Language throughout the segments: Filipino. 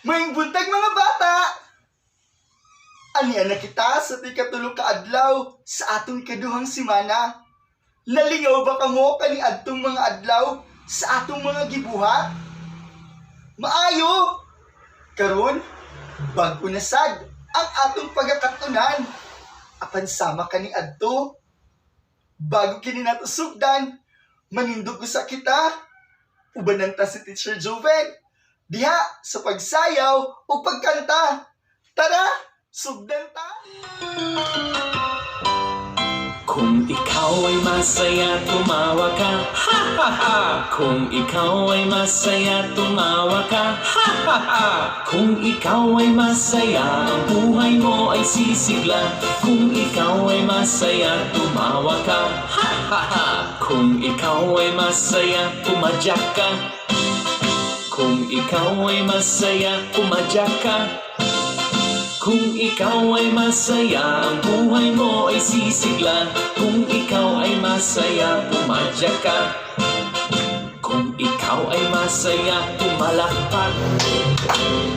Maing buntag mga bata! Aniya na kita sa ti katulog ka adlaw sa atong ikaduhang simana. Nalingaw ba kamo kani adtong mga adlaw sa atong mga gibuhat? Maayo! Karon, bago na sad ang atong pagkakatunan. Apan sama kani adto. Bago kini nato sugdan, manindog sa kita. Ubanan ta si Teacher Joven. Diha sa pagsayaw o pagkanta. Tara, sugdan ta! Kung ikaw ay masaya, tumawa ka, ha ha ha! Kung ikaw ay masaya, tumawa ka, ha ha ha! Kung ikaw ay masaya, ang buhay mo ay sisigla. Kung ikaw ay masaya, tumawa ka, ha ha ha! Kung ikaw ay masaya, pumadyak ka. Kung ikaw ay masaya, pumadyak ka. Kung ikaw ay masaya, ang buhay mo ay sisigla. Kung ikaw ay masaya, pumadyak ka. Kung ikaw ay masaya, pumalakpak.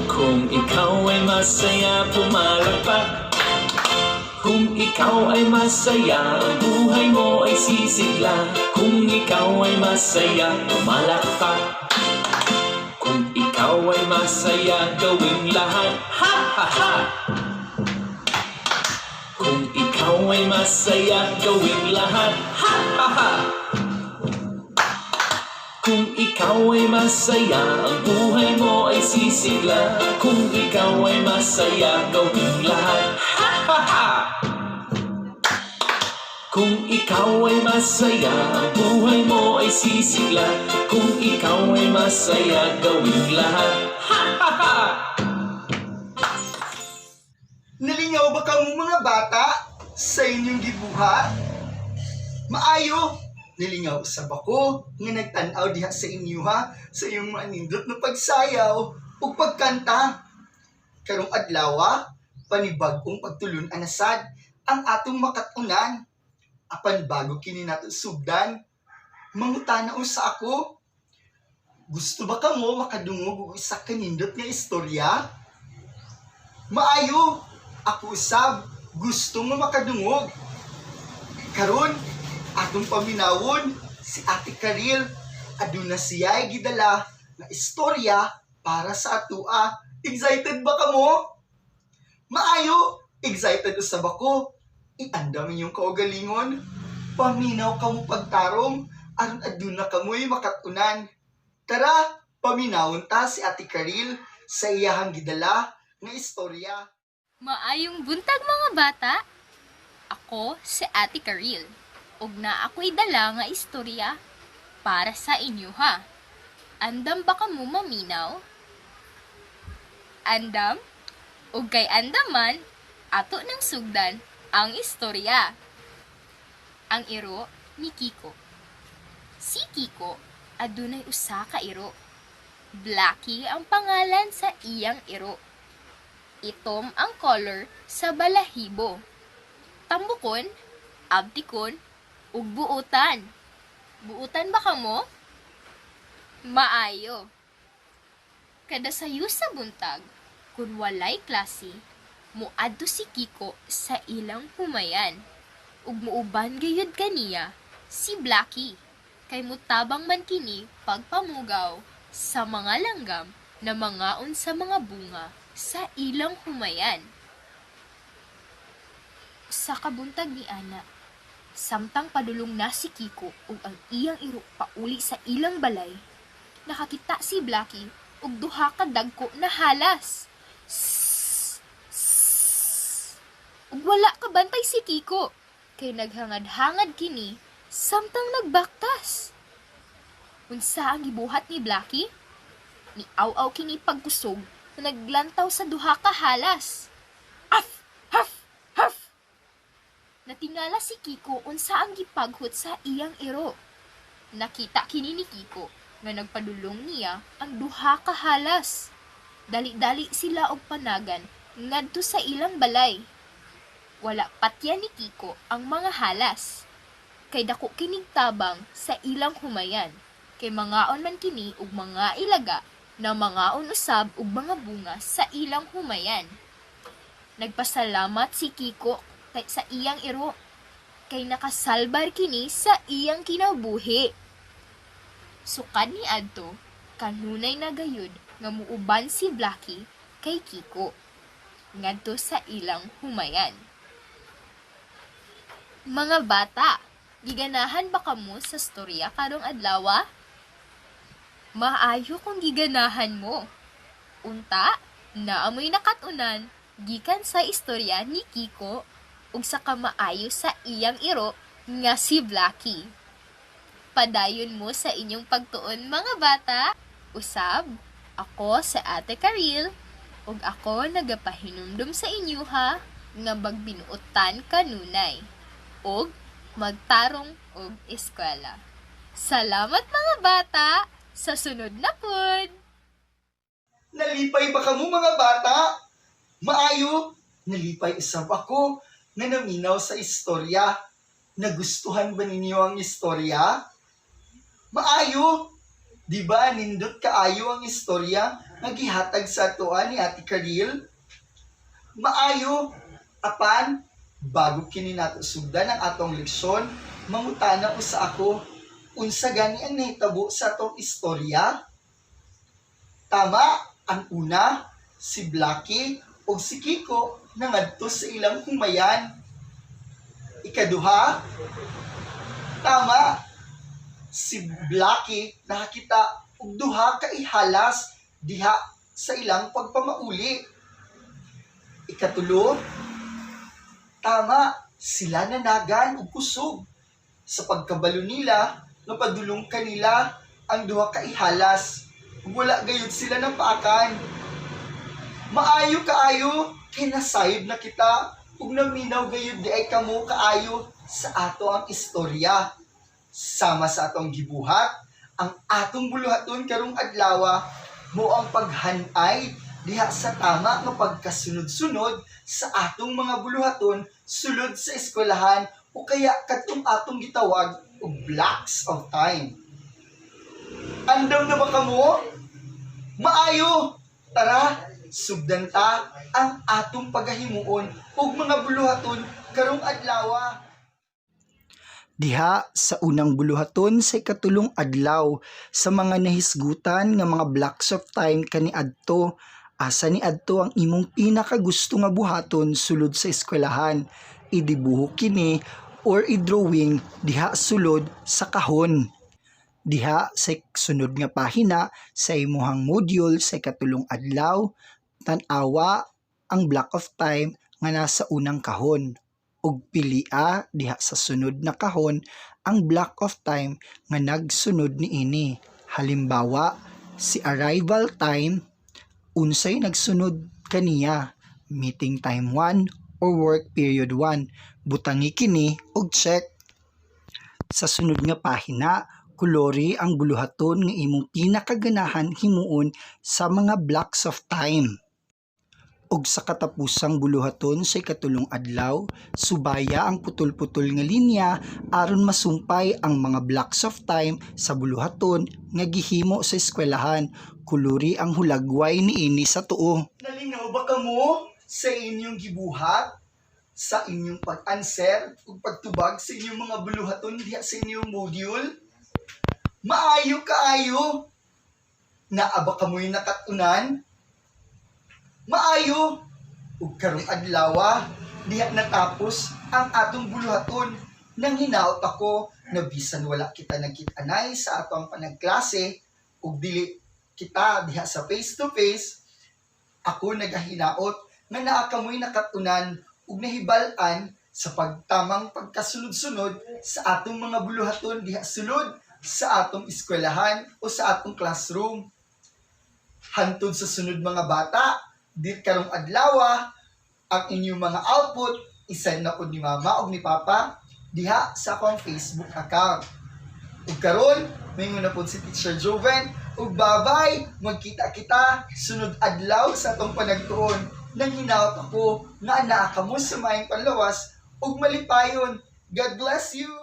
Kung ikaw ay masaya, pumalakpak. Kung ikaw ay masaya, ang buhay mo ay sisigla. Kung ikaw ay masaya, pumalakpak. Kung ikaw ay masaya, gawing lahat, ha ha ha! Kung ikaw ay masaya, gawing lahat, ha ha ha! Kung ikaw ay masaya, ang buhay mo ay sisigla. Kung ikaw ay masaya, gawing lahat, ha ha ha! Kung ikaw ay masaya, ang buhay mo ay sisigla. Kung ikaw ay masaya, gawing lahat, ha ha ha! Nalingaw ba kamo mga bata sa inyong gibuhat? Maayo! Nalingaw sa bako nga nagtanaw diha sa inyo ha, sa iyong manindot na pagsayaw o pagkanta. Karong adlaw, panibagong pagtulon anasad ang atong makatunan. Apan bago kini nato sugdan, mangutana sa ako. Gusto ba kamo makadungog og isa ka nindot nga istorya? Maayo, ako usab gusto mo makadungog. Karon, atong paminawon si Ate Karil. Aduna siya gidala nga istorya para sa atua. Excited ba kamo? Maayo, excited usab ako. Iandam inyong kaugalingon. Paminaw kamo pagtarong aron aduna kamoy makatunan. Tara, paminawon ta si Ate Karil sa iyahang gidala nga istorya. Maayong buntag mga bata. Ako si Ate Karil. Ug na ako'y dala nga istorya para sa inyo ha. Andam ba kamo maminaw? Andam? Ug kay andaman, ato nang sugdan ang istorya. Ang iro ni Kiko. Si Kiko adunay usa ka iro. Blacky ang pangalan sa iyang iro. Itom ang color sa balahibo. Tambukon, abtikon, ug buutan. Buutan ba kamo? Maayo. Kada sayo sa buntag, kun walay klase, muadto si Kiko sa ilang humayan. Ug muuban gayud kaniya si Blacky. Kay mutabang man kini pagpamugaw sa mga langgam na mangaon sa mga bunga sa ilang humayan. Sa kabuntag ni Ana, samtang padulong na si Kiko ug ang iyang iro pauli sa ilang balay, nakakita si Blacky ug duha ka dagko na halas. Ug wala ka bantay si Kiko, kay naghangad-hangad kini samtang nagbaktas. Unsa ang gibuhat ni Blacky? Ni aw-aw kini pagkusog na naglantaw sa duha ka halas. Af! Haf! Haf! Natingala si Kiko unsa ang gipaghut sa iyang iro. Nakita kini ni Kiko nga nagpadulong niya ang duha ka halas. Dali-dali sila og panagan ngadto sa ilang balay. Wala patyan ni Kiko ang mga halas. Kay dako kining tabang sa ilang humayan. Kay mangaon man kini og mga ilaga na mga unusab ug mga bunga sa ilang humayan. Nagpasalamat si Kiko sa iyang iro kay nakasalbar kini sa iyang kinabuhi. Sukad ni adto kanunay na gayud nga muuban si Blackie kay Kiko ngadto sa ilang humayan. Mga bata, giganahan ba kamo sa storya karong adlaw? Maayo kung giganahan mo. Unta, naamoy nakatunan gikan sa istorya ni Kiko ug sa kamaayo sa iyang iro nga si Blackie. Padayon mo sa inyong pagtuon mga bata. Usab, ako sa Ate Karil ug ako nagapahinumdum sa inyo ha nga magbinuotan kanunay ug magtarong og eskwela. Salamat mga bata! Sa sunod na pod! Nalipay ba kamo mga bata? Maayo, nalipay isab ako nga naminaw sa istorya. Nagustuhan ba ninyo ang istorya? Maayo, di ba nindot kaayo ang istorya nga gihatag sa atoa ni Ate Karil? Maayo, apan, bago kini nato sugdan ang atong leksyon, mangutana usa ako, unsa gani ang nahitabo sa atong istorya? Tama, ang una, si Blackie o si Kiko nangadto sa ilang humayan. Ikaduha, tama, si Blackie nakakita og duha ka ihalas diha sa ilang pagpamauli. Ikatulo, tama, sila nanagan og kusog sa pagkabalo nila nga padulong kanila ang duha ka ihalas. Wala gayud sila napaakan. Maayo kaayo kay nasayod na kita ug naminaw gayud di ay kamo kaayo sa ato ang istorya. Sama sa atong gibuhat, ang atong buluhaton karong adlaw mo ang paghanay diha sa tama nga pagkasunod-sunod sa atong mga buluhaton sulod sa eskwelahan o kaya katong atong gitawag og blocks of time. Andam na ba kamo? Maayo! Tara, sugdan ta ang atong pagahimuon ug mga buluhaton karong adlaw. Diha sa unang buluhaton sa ikatulong adlaw sa mga nahisgutan nga mga blocks of time kaniadto, asa ni adto ang imong pinakagusto nga buhaton sulod sa eskwelahan. Idibuho kini or i-drawing diha sulod sa kahon. Diha sa sunod nga pahina sa imuhang module sa ikatulong adlaw, tan-awa ang block of time nga nasa unang kahon. Ug pilia diha sa sunod na kahon ang block of time nga nagsunod niini. Halimbawa, si arrival time, unsay nagsunod kaniya, meeting time 1 or work period 1. Butangi kini og check. Sa sunod nga pahina, kulori ang buluhaton nga imong pinakaganahan himuon sa mga blocks of time. Og sa katapusang buluhaton sa ikatulong adlaw, subaya ang putol-putol nga linya aron masumpay ang mga blocks of time sa buluhaton nga gihimo sa eskwelahan. Kulori ang hulagway niini sa tuo. Nalinaw ba kamo sa inyong gibuhat? Sa inyong pag-answer ug pagtubag sa inyong mga buluhaton diha sa inyong module? Maayo kaayo! Naaba kamoy nakatunan? Maayo! Ug karong adlaw, diha natapos ang atong buluhaton. Nang hinaot ako na bisan wala kita nagkit-anay sa atong panagklase ug dili kita diha sa face-to-face, ako nagahinaot nga naa kamoy nakatunan ug nahibal-an sa pagtamang pagkasunod-sunod sa atong mga buluhaton diha sulod sa atong eskwelahan o sa atong classroom. Hantod sa sunod mga bata, dit karong adlaw, ang inyong mga output isend na po ni mama o ni papa diha sa akong Facebook account. Ug karon, mayingon na po si Teacher Joven, ug bye-bye, magkita kita sunod adlaw sa atong panagtuon. Nang hinaot ako nga anaa kamo sa maayong panlawas ug malipayon. God bless you!